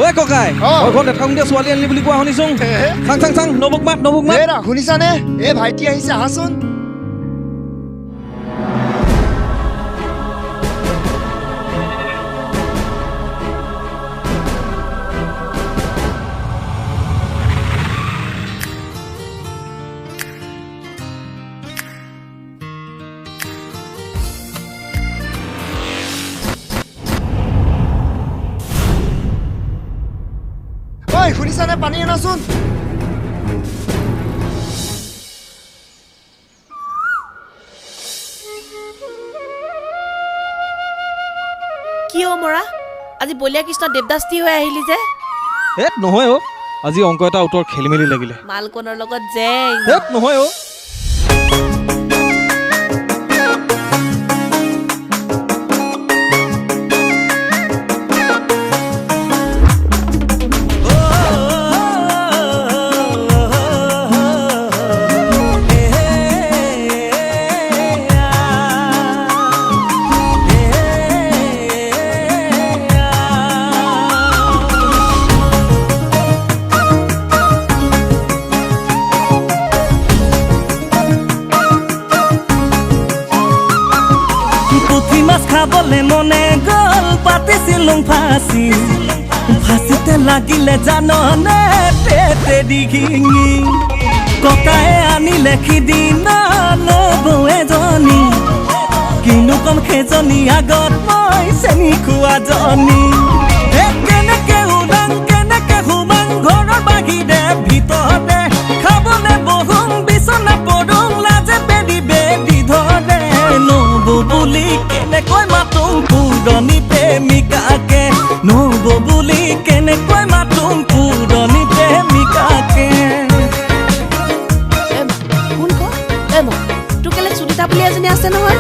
ঐ ককাই মই ঘৰত এঠাং দিয়া ছোৱালী আনিলি বুলি কোৱা শুনিছোঁ চাং নবুক মাত শুনিছানে এ ভাইটি আহিছে আহাচোন শুনিছানে পানী আনাচোন কিয় মৰা আজি বলিয়া কৃষ্ণ দেৱদাস্তি হৈ আহিলি যে নহয় আজি অংক এটা উত্তৰ খেলি মেলি লাগিলে মালকনৰ লগত যে নহয় খাবলে মনে গল পাতিছিলুং ফাঁচিতে লাগিলে জাননে পেটে ডিঙি ককায়ে আনিলে সিদিনা লবৌ এজনী কিনো কম সেইজনী আগত মই চেনি খোৱাজনী কেনেকে ওলাং কেনেকে সোমাং ঘৰৰ বাহিৰে ভিতৰতে খাবলে বহুং বিচনা পৰুং লাজে বেদি বেদি ধৰে নবৌ বুলি কেনেকৈ মাতুং পুৰণি প্ৰেমিকাকে নবৌ বুলি কেনেকৈ মাতুং পুৰণি প্ৰেমিকাকে কোন ক তোৰ কেলে সুদিতা বুলি এজনী আছে নহয়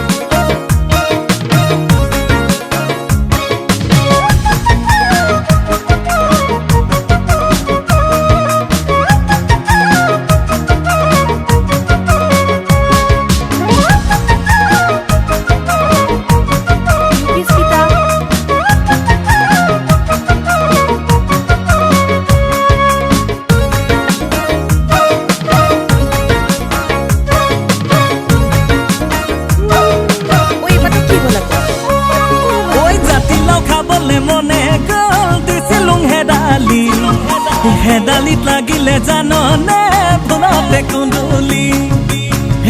হেদালিত লাগিলে জাননে ফুলতে কুন্দুলি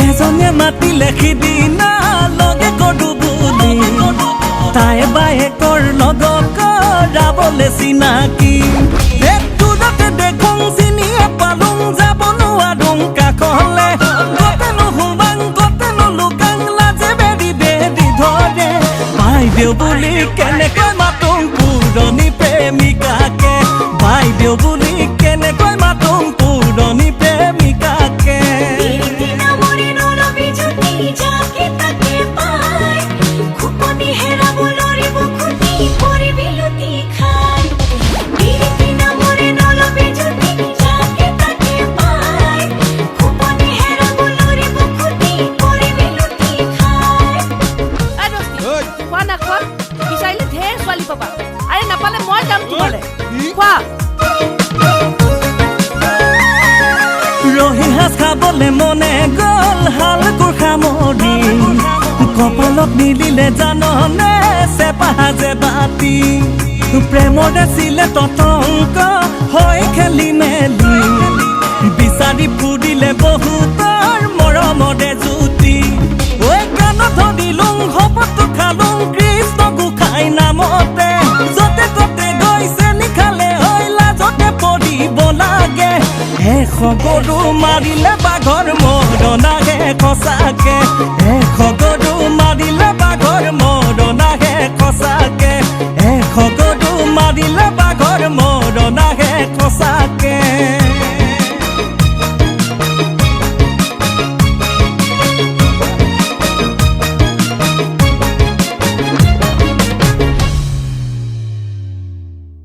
এজনে মাতিলে সিদিনা লগে কৰো বুলি তাই বায়েকৰ লগত কৰাবলে চিনাকি দূৰতে দেখোঁ চিনিয়ে পালোং যাব নোৱাৰোং কাষলে কতেনো সোমাং কতেনো লুকাং লাজে বেদি বেদি ধৰে বাইদেউ বুলি কেনেকৈ মাতোং পুৰণি প্ৰেমিকাকে বাইদেউ বুলি কেনেকৈ মাতুং পুৰণি প্ৰেমিকাকে নাপালে মই যাম তোমালে খোৱা ৰহি হাঁচ খাবলে মনে গল হাল কুৰ্খা মৰি কপালত মিলিলে জাননে চেপা যে বাতি প্ৰেমৰে ছিলে ততংক হৈ খেলি মেলি বিচাৰি ফুৰিলে বহুতৰ মৰমৰে জুতি ঐ কাণত ধৰিলুং শপতটো খালুং কৃষ্ণ গোসাঁই নামতে যতে ততে গৈছে নিখালে হৈ লাজতে পৰিব লাগে এশ গৰু মাৰিলে বাঘৰ মৰণ আহে সঁচাকে এশ গৰু মাৰিলে বাঘৰ মৰণ আহে সঁচাকে এশ গৰু মাৰিলে